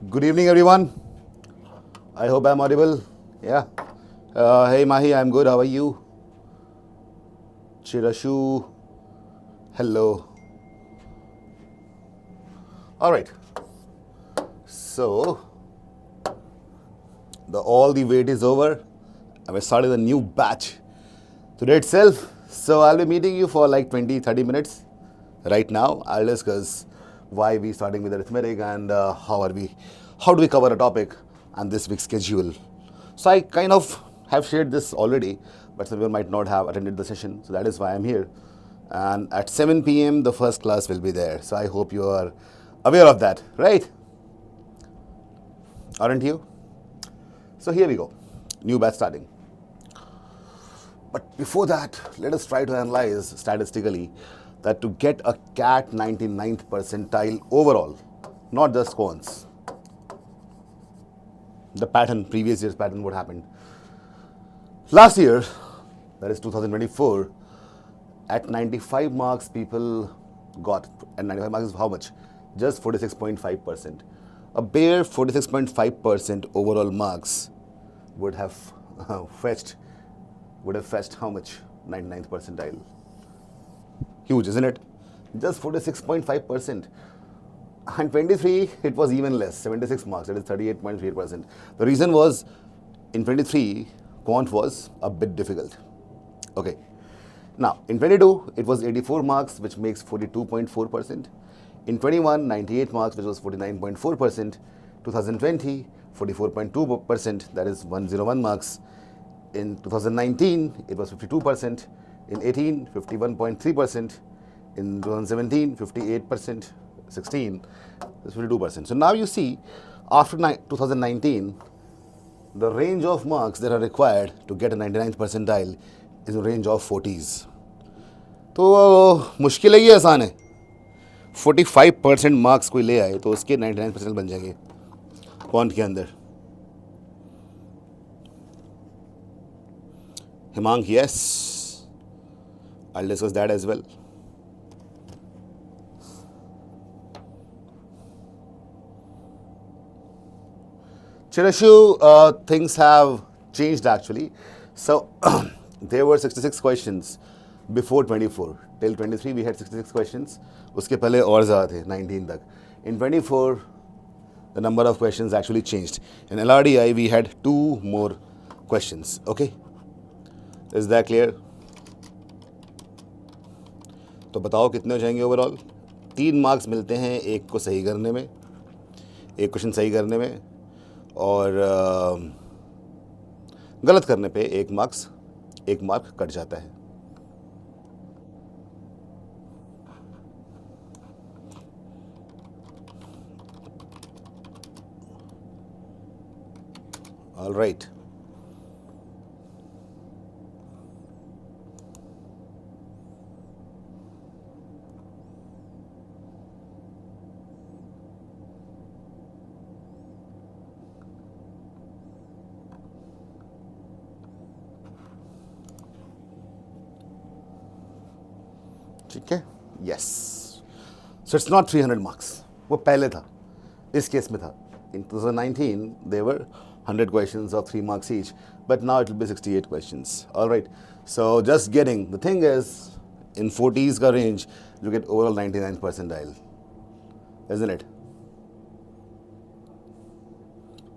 Good evening, everyone. I hope I'm audible. Yeah. Hey, Mahi, I'm good. How are you? Chirashu. Hello. All right. So, all the wait is over. And we're starting a new batch today itself. So, I'll be meeting you for like 20-30 minutes. Right now, I'll discuss why we starting with arithmetic and how do we cover a topic and this week's schedule. So I kind of have shared this already, but some people might not have attended the session, so that is why I'm here. And at 7 p.m. the first class will be there, so I hope you are aware of that, right? Aren't you? So here we go, new batch starting. But before that, let us try to analyze statistically that to get a CAT 99th percentile overall, not just quants, the pattern, previous year's pattern, what happened. Last year, that is 2024, at 95 marks people got, and 95 marks is how much? Just 46.5%. A bare 46.5% overall marks would have fetched how much? 99th percentile. Huge, isn't it? Just 46.5%. And 23, it was even less, 76 marks, that is 38.3%. The reason was, in 23, quant was a bit difficult. Okay. Now, in 22, it was 84 marks, which makes 42.4%. In 21, 98 marks, which was 49.4%. 2020, 44.2%, that is 101 marks. In 2019, it was 52%. In 18, 51.3%. In 2017, 58%. 16, is 52%. So now you see, after 2019, the range of marks that are required to get a 99th percentile is a range of 40s. तो मुश्किल है ये आसान है. 45% marks कोई ले आए तो उसके 99% बन जाएंगे क्वांट के अंदर. Himang, yes, I'll discuss that as well. Chirashu, things have changed actually. So there were 66 questions before 24. Till 23 we had 66 questions. उसके पहले और ज़्यादा थे 19 तक. In 24 the number of questions actually changed. In LRDI we had 2 more questions. Okay, is that clear? तो बताओ कितने हो जाएंगे ओवरऑल. 3 मार्क्स मिलते हैं एक को सही करने में, एक क्वेश्चन सही करने में, और गलत करने पे एक मार्क कट जाता है. All right. ठीक है. Yes. So it's not 300 marks. वो पहले था, इस केस में था. इन 2019 they were 100 questions of 3 marks each, but now it will be 68 questions. All right. So just getting, the thing is, in 40s का range you get overall 99th percentile, isn't it?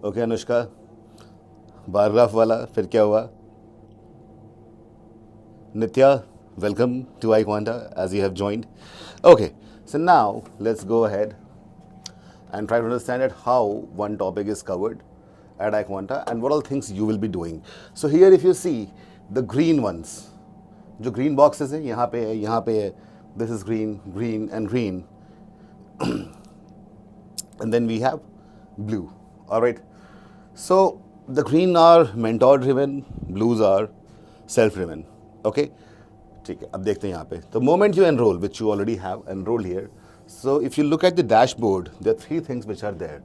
Okay, Anushka, bar graph वाला फिर क्या हुआ? Nitya, welcome to iQuanta as you have joined. Okay, so now let's go ahead and try to understand it how one topic is covered at iQuanta and what all things you will be doing. So here if you see the green ones, जो green boxes हैं, यहाँ पे है, this is green, green and green. And then we have blue. All right. So the green are mentor driven, blues are self driven. Okay. ठीक है, अब देखते हैं यहाँ पे. The moment you enroll, which you already have enrolled here, so if you look at the dashboard, there are 3 things which are there.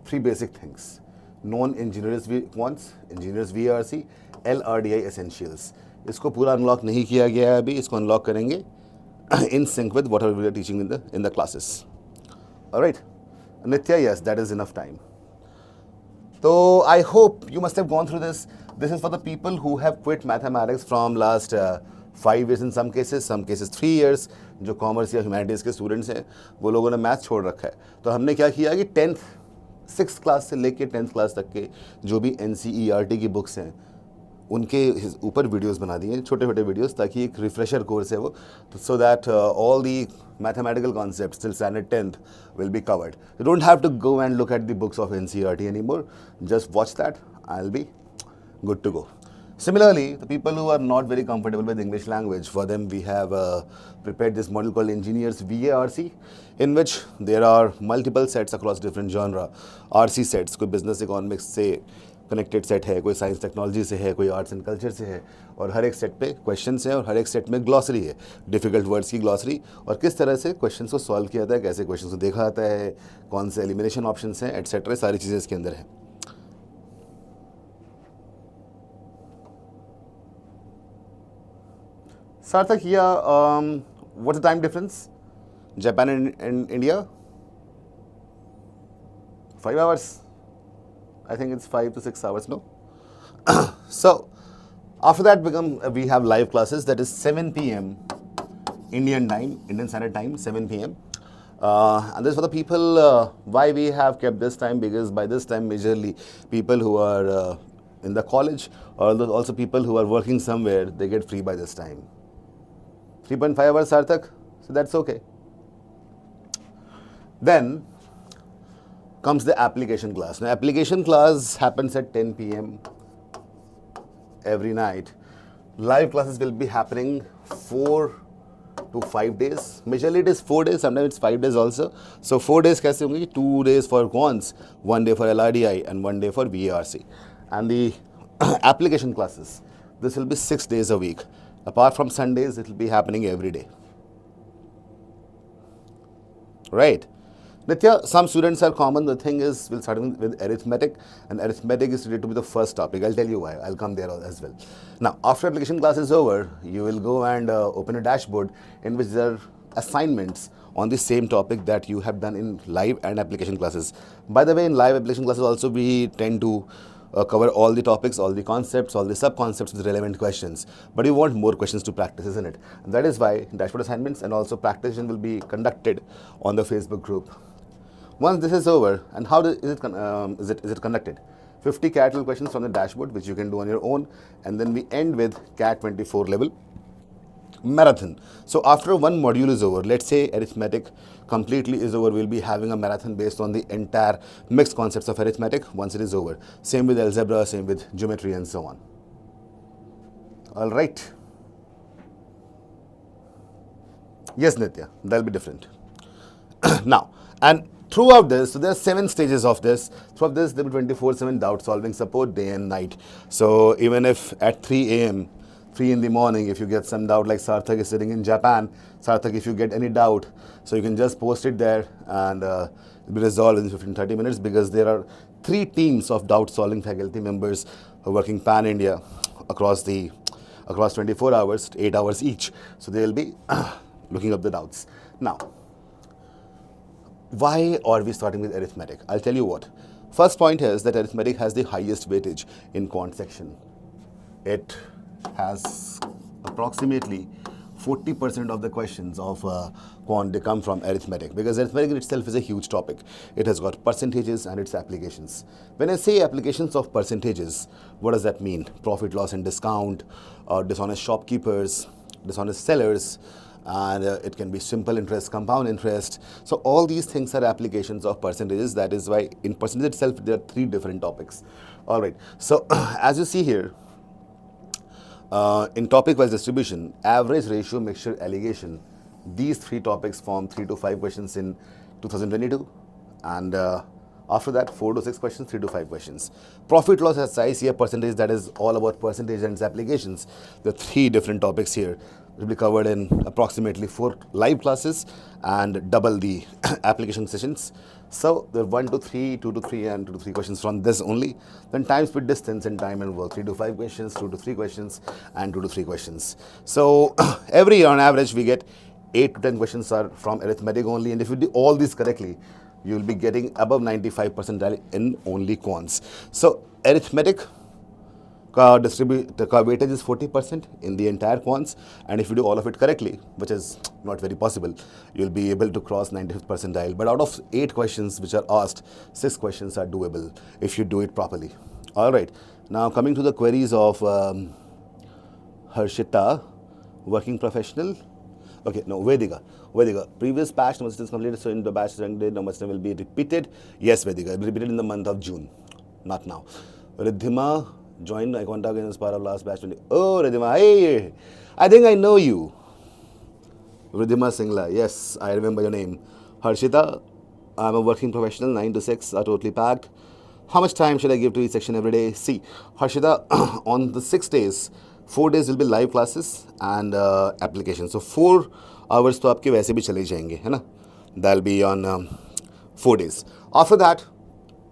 3 basic things. Non-engineers quants, engineers VRC, LRDI essentials. इसको पूरा unlock नहीं किया गया है अभी, इसको unlock करेंगे in sync with whatever we are teaching in the classes. All right. Nitya, yes, that is enough time. So I hope you must have gone through this. This is for the people who have quit mathematics from last 5 years in some cases 3 years. जो commerce या humanities के students हैं वो लोगों ने math छोड़ रखा है. तो हमने क्या किया कि 6th क्लास से लेके 10th क्लास तक के जो भी NCERT की बुक्स हैं उनके ऊपर वीडियोस बना दिए, छोटे छोटे वीडियोस, ताकि एक रिफ्रेशर कोर्स है वो, so that all the mathematical concepts till standard 10th will be covered. You don't have to go and look at the books of NCERT anymore. Just watch that. I'll be good to go. Similarly, the people who are not very comfortable with English language, for them we have prepared this model called Engineers VARC, in which there are multiple sets across different genre. RC sets, कोई business economics से connected set है, कोई science technology से है, कोई arts and culture से है, और हर एक सेट पे क्वेश्चंस हैं और हर एक सेट में ग्लॉसरी है, डिफ़िकल्ट वर्ड्स की ग्लॉसरी, और किस तरह से क्वेश्चंस को सॉल्व किया जाता है, कैसे क्वेश्चंस को देखा जाता है, कौन से एलिमिनेशन ऑप्शंस हैं, एटसेट्रा, सारी चीज़ें इसके अंदर हैं. सार्थक, what's the time difference Japan and India? 5 hours. I think it's 5 to 6 hours, no? So, after that we have live classes, that is 7 p.m. Indian time, Indian Standard Time, 7 p.m. And this is for the people, why we have kept this time, because by this time majorly people who are in the college, or also people who are working somewhere, they get free by this time. 3.5 hours, Sarthak, so that's okay. Then comes the application class. Now, application class happens at 10 p.m. every night. Live classes will be happening 4 to 5 days. Majorly it is 4 days, sometimes it's 5 days also. So 4 days कैसे होंगे? 2 days for quants, 1 day for LRDI and 1 day for VARC. And the application classes, this will be 6 days a week. Apart from Sundays, it will be happening every day. Right? Nitya, some students are common. The thing is, we'll start with arithmetic, and arithmetic is related to be the first topic. I'll tell you why. I'll come there as well. Now, after application class is over, you will go and open a dashboard in which there are assignments on the same topic that you have done in live and application classes. By the way, in live application classes also we tend to cover all the topics, all the concepts, all the sub-concepts with relevant questions. But you want more questions to practice, isn't it? And that is why dashboard assignments and also practice will be conducted on the Facebook group. Once this is over, and how is it conducted? 50 CAT questions from the dashboard, which you can do on your own, and then we end with CAT 24 level marathon. So after one module is over, let's say arithmetic completely is over, we'll be having a marathon based on the entire mixed concepts of arithmetic once it is over. Same with algebra, same with geometry, and so on. All right. Yes, Nitya, that'll be different. Now, and throughout this, so there are 7 stages of this. Throughout this, there will be 24/7 doubt solving support day and night. So even if at 3 a.m., 3 in the morning, if you get some doubt, like Sarthak is sitting in Japan, Sarthak, if you get any doubt, so you can just post it there and it'll be resolved in 15-30 minutes, because there are 3 teams of doubt solving faculty members who are working pan-India across 24 hours, 8 hours each. So they will be looking up the doubts. Now, why are we starting with arithmetic? I'll tell you what. First point is that arithmetic has the highest weightage in quant section. It has approximately 40% of the questions of quant, they come from arithmetic, because arithmetic itself is a huge topic. It has got percentages and its applications. When I say applications of percentages, what does that mean? Profit, loss and discount, dishonest shopkeepers, dishonest sellers, and it can be simple interest, compound interest. So all these things are applications of percentages. That is why in percentage itself there are 3 different topics. All right. So as you see here, in topic-wise distribution, average, ratio, mixture, allegation, these 3 topics form 3 to 5 questions in 2022, and after that 4 to 6 questions, 3 to 5 questions. Profit, loss, size, here percentage, that is all about percentage and its applications. There are 3 different topics here. It will be covered in approximately 4 live classes and double the application sessions. So there are 1 to 3, 2 to 3 and 2 to 3 questions from this only. Then time, speed, distance and time and work, 3 to 5 questions, 2 to 3 questions and 2 to 3 questions. So every year on average we get 8 to 10 questions are from arithmetic only, and if you do all these correctly, you'll be getting above 95 percentile in only quants. So arithmetic the weightage is 40% in the entire quants, and if you do all of it correctly, which is not very possible, you'll be able to cross 95th percentile. But out of 8 questions which are asked, 6 questions are doable if you do it properly. All right, now coming to the queries of Harshita, working professional. Okay, no, Vedika. Previous batch number is completed, so in the batch rank date, number will be repeated. Yes, Vedika, it will be repeated in the month of June, not now. Riddhima joined iQuanta again as part of last batch. Oh, Riddhima, hey, I think I know you. Riddhima Singla, yes, I remember your name. Harshita, I'm a working professional, 9 to 6 are totally packed. How much time should I give to each section every day? See, Harshita, on the 6 days, 4 days will be live classes and applications. So 4 hours तो आपके वैसे भी चले जाएंगे, है ना? That'll be on 4 days. After that,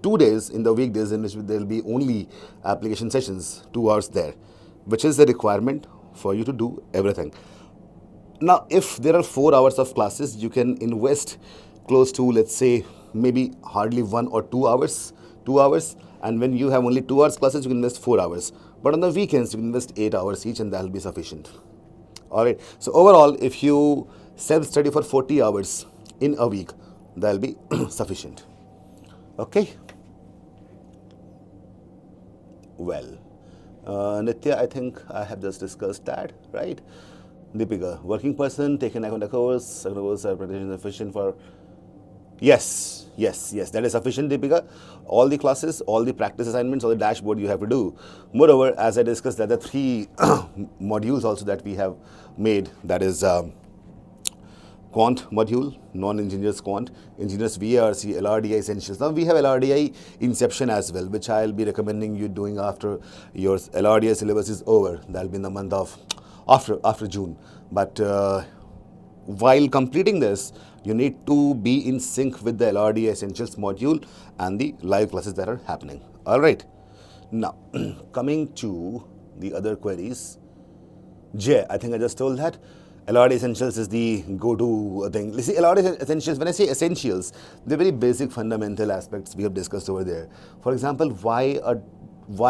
2 days in the weekdays in which there will be only application sessions, 2 hours there, which is the requirement for you to do everything. Now, if there are 4 hours of classes, you can invest close to, let's say, maybe hardly 1 or 2 hours. 2 hours, and when you have only 2 hours classes, you can invest 4 hours. But on the weekends, you can invest 8 hours each, and that will be sufficient. All right. So overall, if you self-study for 40 hours in a week, that will be sufficient. Okay. Well, Nitya, I think I have just discussed that, right? Deepika, working person, taken iQuanta course, presentation sufficient for. Yes, that is sufficient, Deepika. All the classes, all the practice assignments, all the dashboard you have to do. Moreover, as I discussed, there are 3 modules also that we have made. That is quant module, non-engineers quant, engineers VRC, LRDI essentials. Now we have LRDI inception as well, which I'll be recommending you doing after your LRDI syllabus is over. That'll be in the month of after June. But while completing this, you need to be in sync with the LRDI Essentials module and the live classes that are happening. All right. Now, coming to the other queries. Jay, I think I just told that. LRDI Essentials is the go-to thing. You see, LRDI Essentials, when I say essentials, they're very basic fundamental aspects we have discussed over there. For example, why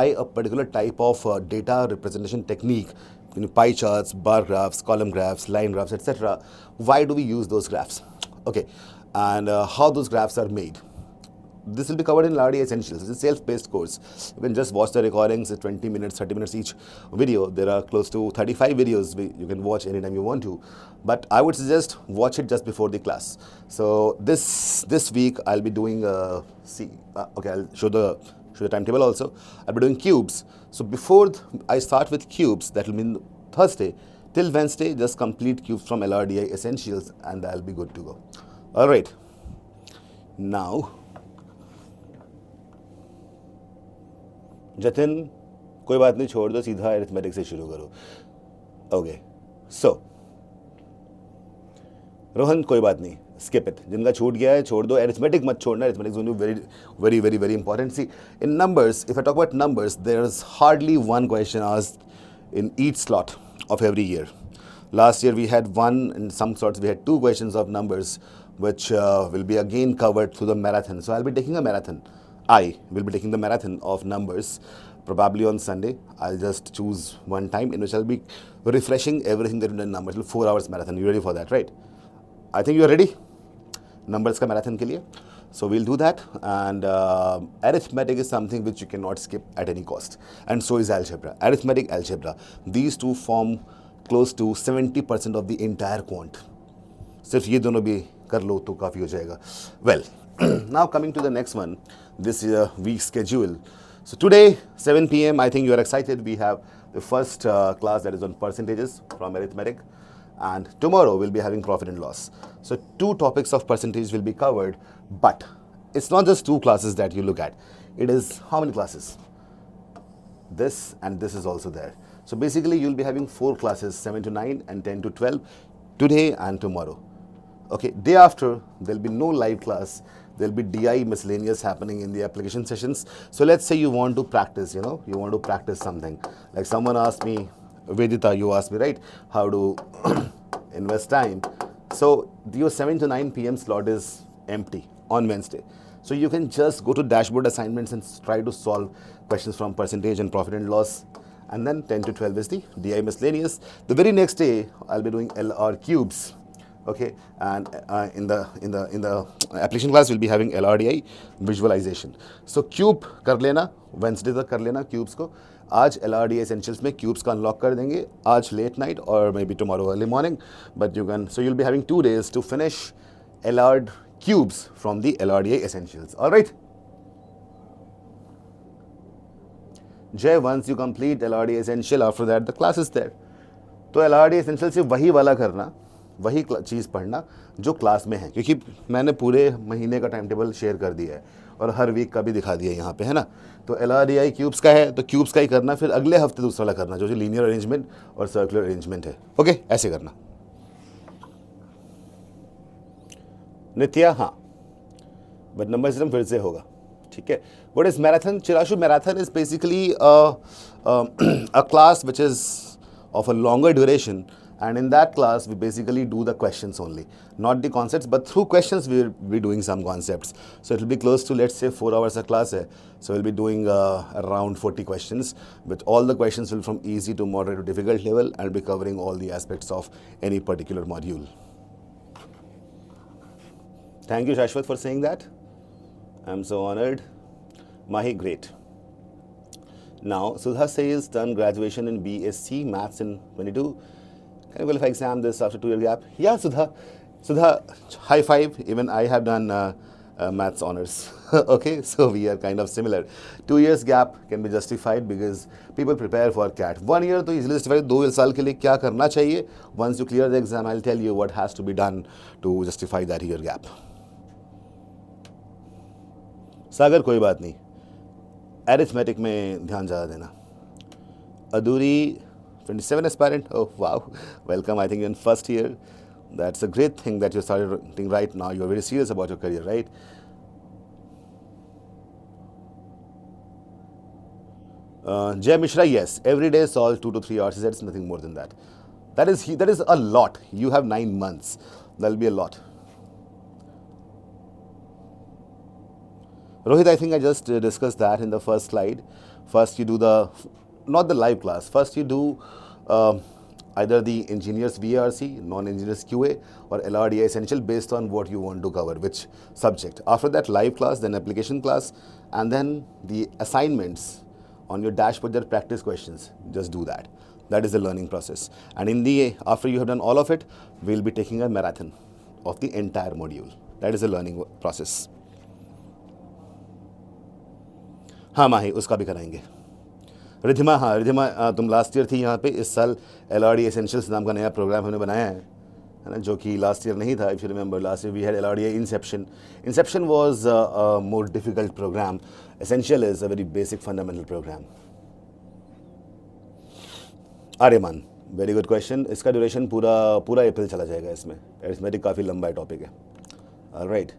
a particular type of data representation technique, pie charts, bar graphs, column graphs, line graphs, etc. Why do we use those graphs? Okay, and how those graphs are made. This will be covered in LRDI Essentials. It's a self-paced course. You can just watch the recordings, it's 20 minutes, 30 minutes each video. There are close to 35 videos you can watch anytime you want to. But I would suggest watch it just before the class. So this week I'll be doing, okay, I'll show the timetable also. I'll be doing cubes. So before I start with cubes, that will mean Thursday, till Wednesday, just complete cubes from LRDI Essentials and I'll be good to go. All right. Now, Jatin, कोई बात नहीं, छोड़ दो, सीधा arithmetic से शुरू करो. Okay. So, Rohan, कोई बात नहीं, skip it. जिनका छूट गया है, छोड़ दो. Arithmetic मत छोड़ना. Arithmetic is going to be very important. See, in numbers, if I talk about numbers, there's hardly one question asked in each slot of every year. Last year we had one, in some slots we had 2 questions of numbers, which will be again covered through the marathon. So I'll be taking a marathon. I will be taking the marathon of numbers, probably on Sunday. I'll just choose one time in which I'll be refreshing everything that in the numbers. 4 hours marathon. You ready for that, right? I think you're ready. Numbers ka marathon ke liye. So we'll do that. And arithmetic is something which you cannot skip at any cost. And so is algebra. Arithmetic, algebra. These two form close to 70% of the entire quant. सिर्फ ये दोनों भी कर लो तो काफ़ी हो जाएगा. Well, now coming to the next one, this is a week schedule. So today, 7 p.m., I think you are excited. We have the first class that is on percentages from arithmetic. And tomorrow we'll be having profit and loss. So 2 topics of percentage will be covered, but it's not just 2 classes that you look at. It is how many classes? This and this is also there. So basically you'll be having 4 classes, 7 to 9 and 10 to 12, today and tomorrow. Okay, day after, there'll be no live class. There'll be DI miscellaneous happening in the application sessions. So let's say you want to practice, you want to practice something. Like someone asked me, Vedita, you asked me, right, how to invest time. So your 7 to 9 p.m. slot is empty. on Wednesday. So you can just go to dashboard assignments and try to solve questions from percentage and profit and loss. And then 10 to 12 is the DI miscellaneous. The very next day, I'll be doing LR cubes. Okay, and in the application class we'll be having LRDI visualization. So cube कर लेना, Wednesday तक कर लेना cubes को. आज LRDI essentials में cubes का unlock कर देंगे. आज late night or maybe tomorrow early morning. But you can, so you'll be having 2 days to finish LR cubes from the LRDI essentials. All right. Jay, once you complete LRDI essential, after that the class is there. तो LRDI essential से वही वाला करना, वही चीज़ पढ़ना जो class में है, क्योंकि मैंने पूरे महीने का टाइम टेबल शेयर कर दिया है और हर वीक का भी दिखा दिया है यहाँ पे, है ना. तो LRDI क्यूब्स का है तो क्यूब्स का ही करना, फिर अगले हफ्ते दूसरा वाला करना जो लीनियर अरेंजमेंट और सर्कुलर अरेंजमेंट है. ओके, ऐसे करना. नित्या, हाँ, बट नंबर सिस्टम फिर से होगा. ठीक है. What is marathon? Chirashu, marathon is basically a class which is of a longer duration, and in that class we basically do the questions only, not the concepts, but through questions we will be doing some concepts. So it will be close to, let's say, 4 hours a class hai. So we'll be doing around 40 questions, with all the questions will from easy to moderate to difficult level, and be covering all the aspects of any particular module. Thank you, Shashwat, for saying that. I'm so honored. Mahi, great. Now, Sudha says, done graduation in BSc Maths in 22. Can you qualify exam this after 2-year gap? Yeah, Sudha. Sudha, high five. Even I have done Maths honors. Okay, so we are kind of similar. 2 years gap can be justified because people prepare for CAT. 1 year to easily justify. 2 साल के लिए क्या करना चाहिए? Once you clear the exam, I'll tell you what has to be done to justify that year gap. सागर, कोई बात नहीं. Arithmetic में ध्यान ज़्यादा देना. Aduri, 27 aspirant. Oh wow, welcome. I think you're in first year. That's a great thing that you started right now. You're very serious about your career, right? Jay Mishra, yes. Every day solve 2 to 3 hours. That's nothing more than that. That is a lot. You have 9 months. That'll be a lot. Rohit, I think I just discussed that in the first slide. First you do not the live class. First you do either the engineers VRC, non-engineers QA, or LRDI essential based on what you want to cover, which subject. After that, live class, then application class, and then the assignments on your dashboard, there are practice questions. Just do that. That is the learning process. And after you have done all of it, we'll be taking a marathon of the entire module. That is the learning process. हाँ माही, उसका भी कराएंगे. रिधिमा, हाँ रिधिमा, तुम last year थी यहाँ पे. इस साल LRDI एसेंशियल्स नाम का नया प्रोग्राम हमने बनाया है ना, जो कि लास्ट ईयर नहीं था. If you remember, last year we had LRDI inception. Inception was a more difficult program. Essential is a very basic fundamental program. Aryaman, very good question. इसका ड्यूरेशन पूरा अप्रैल चला जाएगा. इसमें अरिथमेटिक काफ़ी लंबा टॉपिक है. ऑलराइट.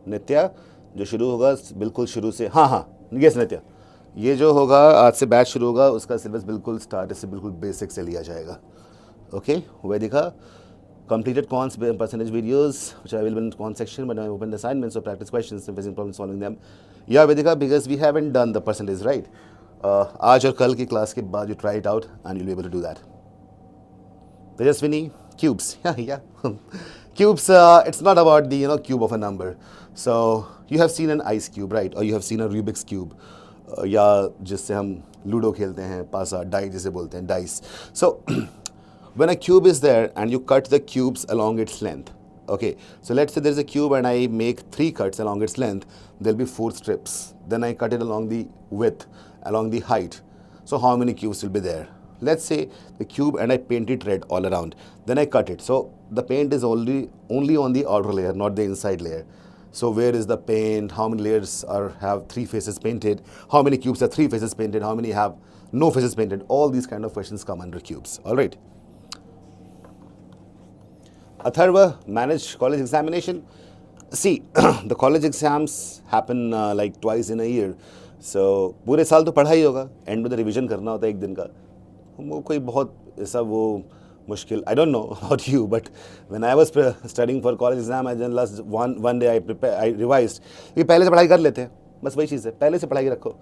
नित्या, जो शुरू होगा बिल्कुल शुरू से, हाँ यस नित्या, ये जो होगा आज से बैच शुरू होगा, उसका सिलेबस बिल्कुल स्टार्ट से बिल्कुल बेसिक से लिया जाएगा. Okay, Vaidika, completed cons percentage videos which are available in cons section, but I open the assignments or practice questions and facing problem solving them. Yeah, Vedika, because we haven't done the percentage, right? आज और कल की class के बाद you try it out and you'll be able to do that. Tejaswini, cubes. Yeah. Cubes, it's not about the cube of a number. So you have seen an ice cube, right? Or you have seen a Rubik's cube. या जिससे हम ludo खेलते हैं, पासा, die जिसे बोलते हैं, dice. So when a cube is there and you cut the cubes along its length, okay, so let's say there's a cube and I make 3 cuts along its length, there'll be 4 strips. Then I cut it along the width, along the height. So how many cubes will be there? Let's say the cube and I paint it red all around. Then I cut it. So the paint is only on the outer layer, not the inside layer. So where is the paint? How many layers have 3 faces painted? How many cubes have 3 faces painted? How many have no faces painted? All these kind of questions come under cubes. All right. Atharva, manage college examination. See, the college exams happen like twice in a year. So पूरे साल तो पढ़ाई होगा. End में the revision करना होता है एक दिन का. वो कोई बहुत ऐसा वो मुश्किल. I don't know about you, but when I was studying for college exam, I then last one day I revised कि पहले से पढ़ाई कर लेते हैं. बस वही चीज़ है, पहले से पढ़ाई रखो.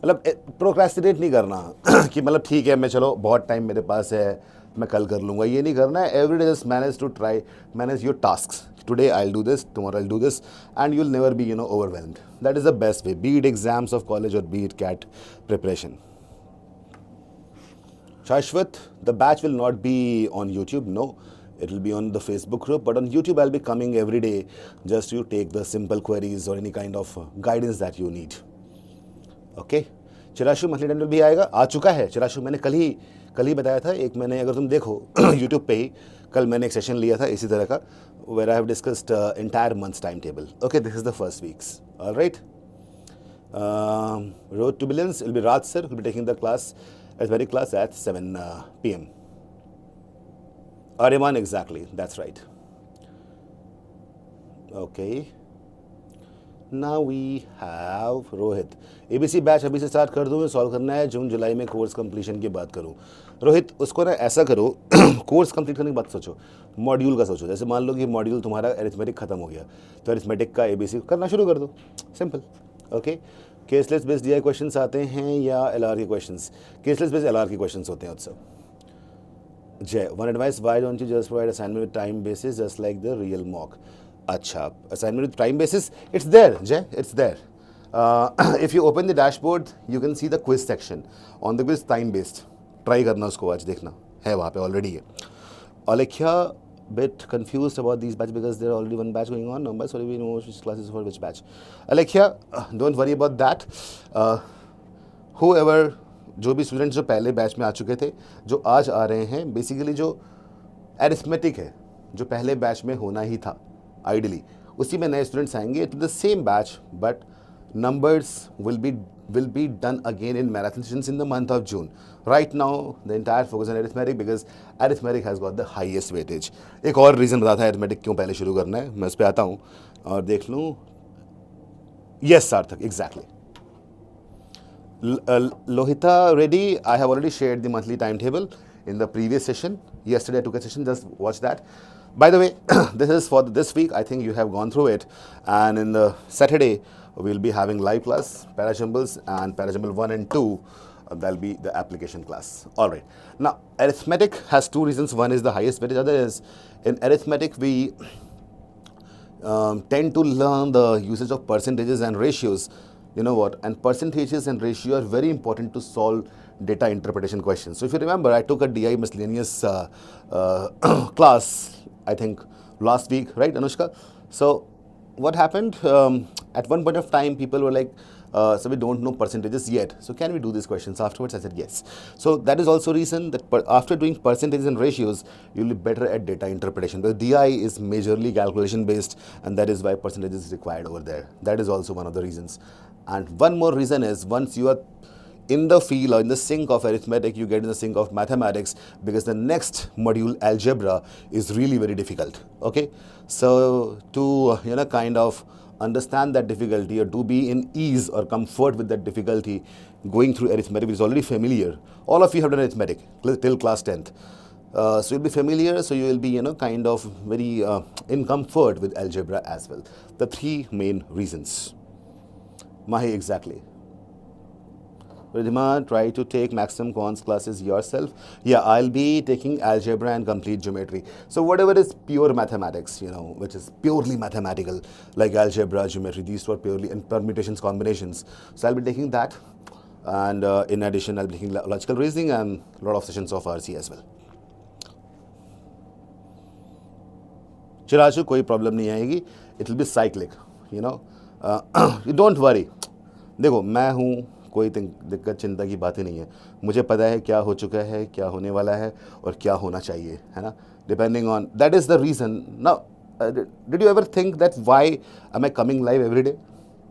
मतलब प्रोक्रेस्टिनेट नहीं करना कि मतलब ठीक है मैं चलो बहुत टाइम मेरे पास है मैं कल कर लूँगा, ये नहीं करना है. Every day just manage to try manage your task. Today I'll do this, tomorrow I'll do this, and you'll never be overwhelmed. That is the best way, be it exams of college or be it CAT preparation. Shashwat, the batch will not be on YouTube, no. It will be on the Facebook group, but on YouTube I'll be coming every day just to take the simple queries or any kind of guidance that you need. Okay. Chirashu monthly टेंडल भी आएगा, आ चुका है चिराशु. मैंने कल ही बताया था. एक मैंने अगर तुम देखो YouTube पे ही कल मैंने एक सेशन लिया था इसी तरह का, where I have discussed entire month's timetable. Okay, this is the first week's. All right. Road to Billions will be Raj sir, will be taking the class, arithmetic class at 7 p.m. Ariman, exactly. That's right. Okay. Now we have Rohit. ABC batch अभी से start कर दूँ, solve करना है. जून जुलाई में course completion की बात करूँ. रोहित उसको ना ऐसा करो कोर्स कंप्लीट करने की बात सोचो, मॉड्यूल का सोचो. जैसे मान लो कि मॉड्यूल तुम्हारा अरिथमेटिक खत्म हो गया तो अरिथमेटिक का ABC करना शुरू कर दो. Simple. Okay. Caseless based DI questions आते हैं या LR के क्वेश्चंस? केसलेस बेस्ड LR के क्वेश्चंस होते हैं उत्सव. जय, one advice, why don't you just provide assignment with time basis just like the real mock? अच्छा, assignment with time basis, it's there, Jay, it's there. If you open the dashboard, you can see the quiz section. On the quiz, time based. Try करना उसको आज देखना है वहाँ पे already है. Alekhya, bit confused about these batch because there already one batch going on. Numbers, so we know which classes for which batch. Alekhya, don't worry about that. Whoever, जो भी स्टूडेंट्स जो पहले बैच में आ चुके थे, जो आज आ रहे हैं, बेसिकली जो अरिथमेटिक है जो पहले बैच में होना ही था आइडली, उसी में नए स्टूडेंट्स आएंगे to the same batch, but numbers will be done again in marathon sessions in the month of June. Right now the entire focus on arithmetic because arithmetic has got the highest weightage. एक और reason बताता है arithmetic क्यों पहले शुरू करना है, मैं उस पर आता हूँ और देख लूँ. Yes सार्थक, exactly. Lohita, ready? I have already shared the monthly timetable in the previous session. Yesterday I took a session, just watch that. By the way, this is for this week. I think you have gone through it. And in the Saturday, we'll be having live class, parajumbles, and parajumble 1 and 2. That'll be the application class. All right. Now, arithmetic has two reasons. One is the highest weightage. Other is, in arithmetic, we tend to learn the usage of percentages and ratios. You know what? And percentages and ratio are very important to solve data interpretation questions. So if you remember, I took a DI miscellaneous class, I think last week, right, Anushka? So what happened? At one point of time, people were like, so we don't know percentages yet. So can we do these questions afterwards? I said yes. So that is also reason that after doing percentages and ratios, you'll be better at data interpretation. The DI is majorly calculation based, and that is why percentages is required over there. That is also one of the reasons. And one more reason is once you are in the field or in the sync of arithmetic, you get in the sync of mathematics, because the next module, algebra, is really very difficult. Okay, so to kind of understand that difficulty or to be in ease or comfort with that difficulty, going through arithmetic is already familiar. All of you have done arithmetic till class 10th. So you'll be familiar, so you will be kind of very in comfort with algebra as well. The three main reasons. Mahi, exactly. Ridhima, try to take maximum cons classes yourself. Yeah, I'll be taking algebra and complete geometry. So whatever is pure mathematics, which is purely mathematical, like algebra, geometry, these two are purely in permutations, combinations. So I'll be taking that. And in addition, I'll be taking logical reasoning and a lot of sessions of RC as well. Chiraju, koi problem nahi aayegi. It will be cyclic, don't worry. देखो, मैं हूँ, कोई दिक्कत चिंता की बात ही नहीं है. मुझे पता है क्या हो चुका है, क्या होने वाला है और क्या होना चाहिए, है ना? Depending on, that is the reason. Now, did you ever think that why am I coming live every day?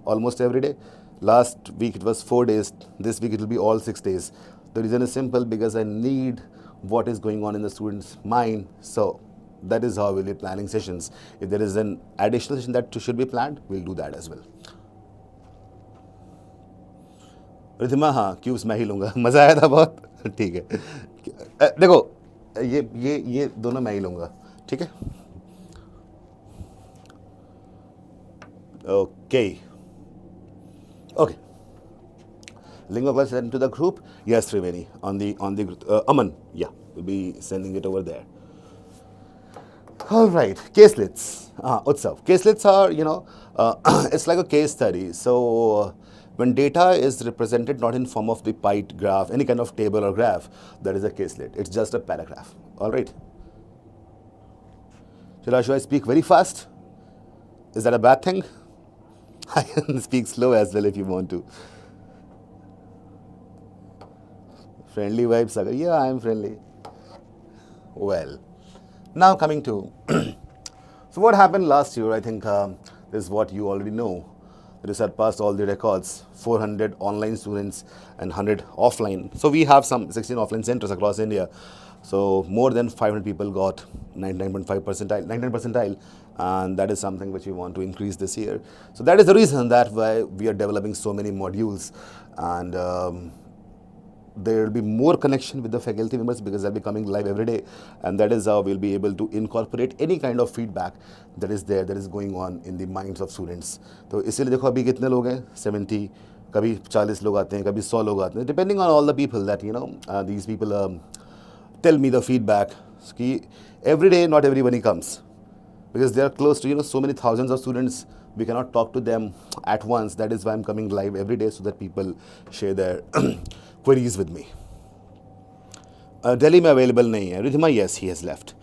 Almost every day. Last week it was 4 days. This week it will be all 6 days. The reason is simple, because I need what is going on in the student's mind. So that is how we'll be planning sessions. If there is an additional session that should be planned, we'll do that as well. Ridhima, हाँ, cubes मैं ही लूँगा. मज़ा आया था बहुत. ठीक है. देखो, ये दोनों मैं ही लूँगा, ठीक है? Okay. Link of class sent to the group. Yes, Triveni, on the Aman, yeah, we'll be sending it over there. All right, caselets. Utsav. Caselets are, it's like a case study. So when data is represented not in form of the pie graph, any kind of table or graph, that is a caselet. It's just a paragraph. All right. Should I speak very fast? Is that a bad thing? I can speak slow as well if you want to. Friendly vibes, Sagar. Yeah, I am friendly. Well, now coming to, so what happened last year, I think this is what you already know. It surpassed all the records, 400 online students and 100 offline. So we have some 16 offline centers across India. So more than 500 people got 99.5 percentile, 99 percentile, and that is something which we want to increase this year. So that is the reason that why we are developing so many modules, and there will be more connection with the faculty members because they'll be coming live every day, and that is how we'll be able to incorporate any kind of feedback that is there, that is going on in the minds of students. तो इसीलिए देखो अभी कितने लोग हैं 70, कभी 40 लोग आते हैं, कभी 100 लोग आते हैं, depending on all the people that these people tell me the feedback. कि every day not everybody comes because they are close to so many thousands of students. We cannot talk to them at once. That is why I'm coming live every day so that people share their queries with me. Delhi में available नहीं है. Ridhima, yes, he has left.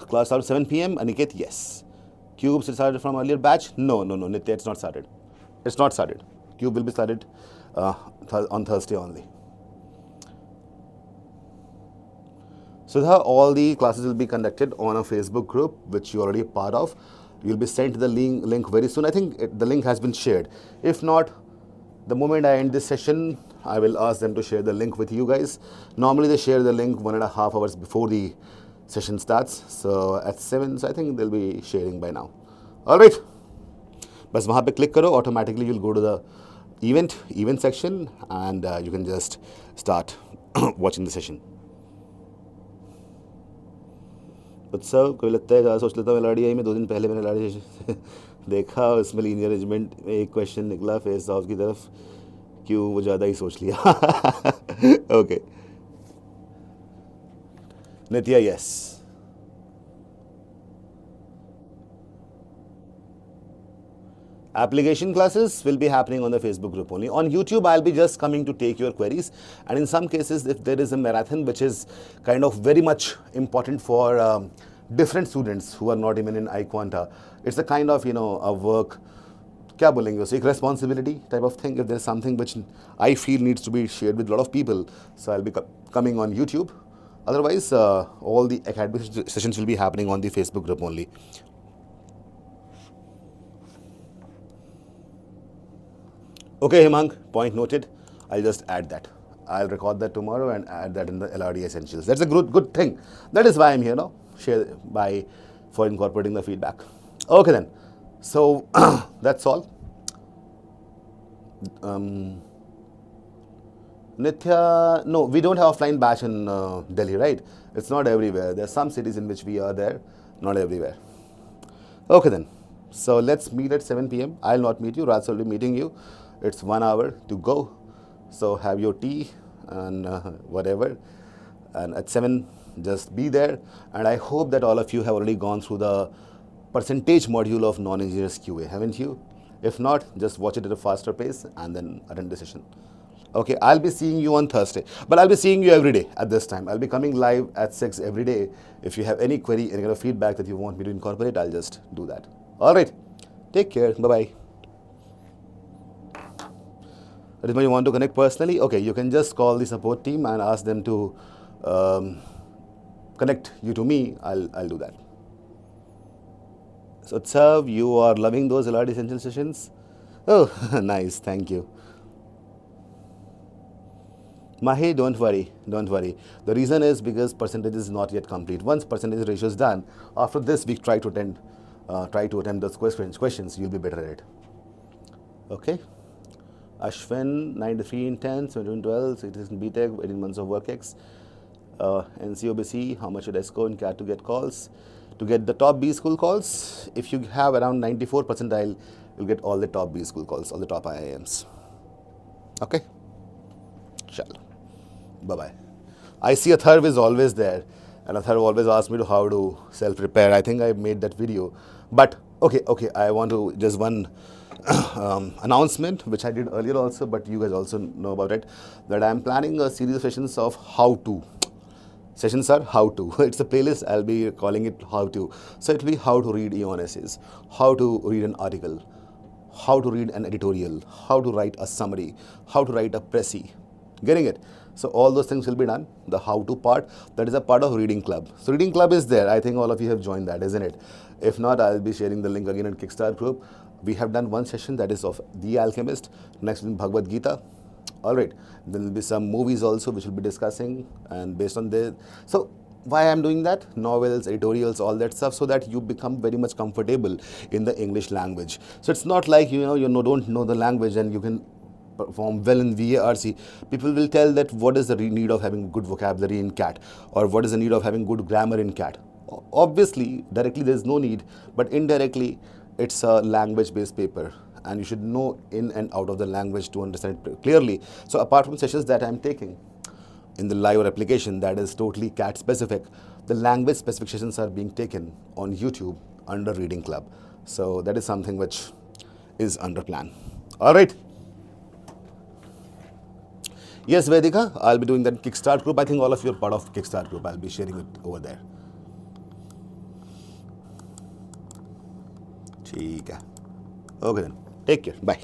Class started 7 p.m. Aniket, yes. Cube started from earlier batch? No, Nitya, it's not started. It's not started. Cube will be started on Thursday only. So all the classes will be conducted on a Facebook group, which you're already a part of. You'll be sent the link very soon. I think the link has been shared. If not, the moment I end this session, I will ask them to share the link with you guys. Normally they share the link 1.5 hours before the session starts. So at 7, so I think they'll be sharing by now. All right. बस वहाँ पे click करो, automatically you'll go to the event section, and you can just start watching the session. उत्सव कोई लगता है सोच लेता हूँ LRDI में 2 दिन पहले मैंने LRDI देखा, उसमें लीनियर अरेंजमेंट में एक क्वेश्चन निकला फेस ऑफ की तरफ, क्यों वो ज़्यादा ही सोच लिया. Okay Nitya, yes. Application classes will be happening on the Facebook group only. On YouTube, I'll be just coming to take your queries. And in some cases, if there is a marathon, which is kind of very much important for different students who are not even in iQuanta, it's a kind of, a work, क्या बोलेंगे उसे, एक responsibility type of thing. If there's something which I feel needs to be shared with a lot of people, so I'll be coming on YouTube. Otherwise, all the academic sessions will be happening on the Facebook group only. Okay, Hemang, point noted. I'll just add that. I'll record that tomorrow and add that in the LRD Essentials. That's a good thing. That is why I'm here now, for incorporating the feedback. Okay then. So that's all. Nitya, no, we don't have offline batch in Delhi, right? It's not everywhere. There are some cities in which we are there, not everywhere. Okay then. So let's meet at 7 p.m. I'll not meet you, Raj will be meeting you. It's 1 hour to go. So have your tea and whatever. And at 7, just be there. And I hope that all of you have already gone through the percentage module of non-engineers QA, haven't you? If not, just watch it at a faster pace and then attend the session. Okay, I'll be seeing you on Thursday. But I'll be seeing you every day at this time. I'll be coming live at 6 every day. If you have any query, any kind of feedback that you want me to incorporate, I'll just do that. All right. Take care. Bye-bye. If you want to connect personally, okay, you can just call the support team and ask them to connect you to me. I'll do that. So, Utsav, you are loving those LRD Essential sessions? Oh, nice. Thank you. Mahi, don't worry. The reason is because percentage is not yet complete. Once percentage ratio is done, after this we try to attempt those questions. You'll be better at it. Okay. Ashwin, 93 in 10, 17 12, it is in BTech, 18 months of work ex. NCOBC, how much should I score in CAT to get calls? To get the top B school calls, if you have around 94 percentile, you'll get all the top B school calls, all the top IIMs. Okay? Chalo. Bye-bye. I see Atharv is always there, and Atharv always asks me to how to self-prepare. I think I made that video. But, okay, I want to, just one announcement, which I did earlier also, but you guys also know about it, that I'm planning a series of sessions of how to. Sessions are how to. It's a playlist, I'll be calling it how to. So it'll be how to read EON essays, how to read an article, how to read an editorial, how to write a summary, how to write a précis. Getting it? So all those things will be done. The how to part, that is a part of Reading Club. So Reading Club is there. I think all of you have joined that, isn't it? If not, I'll be sharing the link again in Kickstart group. We have done one session that is of The Alchemist, next in Bhagavad Gita. All right, there will be some movies also which we'll be discussing, and based on this. So why I'm doing that? Novels, editorials, all that stuff, so that you become very much comfortable in the English language. So it's not like, you don't know the language and you can perform well in VARC. People will tell that what is the need of having good vocabulary in CAT, or what is the need of having good grammar in CAT. Obviously, directly there's no need, but indirectly, it's a language-based paper, and you should know in and out of the language to understand it clearly. So apart from sessions that I'm taking in the live application that is totally CAT specific, the language specific sessions are being taken on YouTube under Reading Club. So that is something which is under plan. All right. Yes, Vedika, I'll be doing that Kickstart group. I think all of you are part of Kickstart group. I'll be sharing it over there. Okay then. Take care. Bye.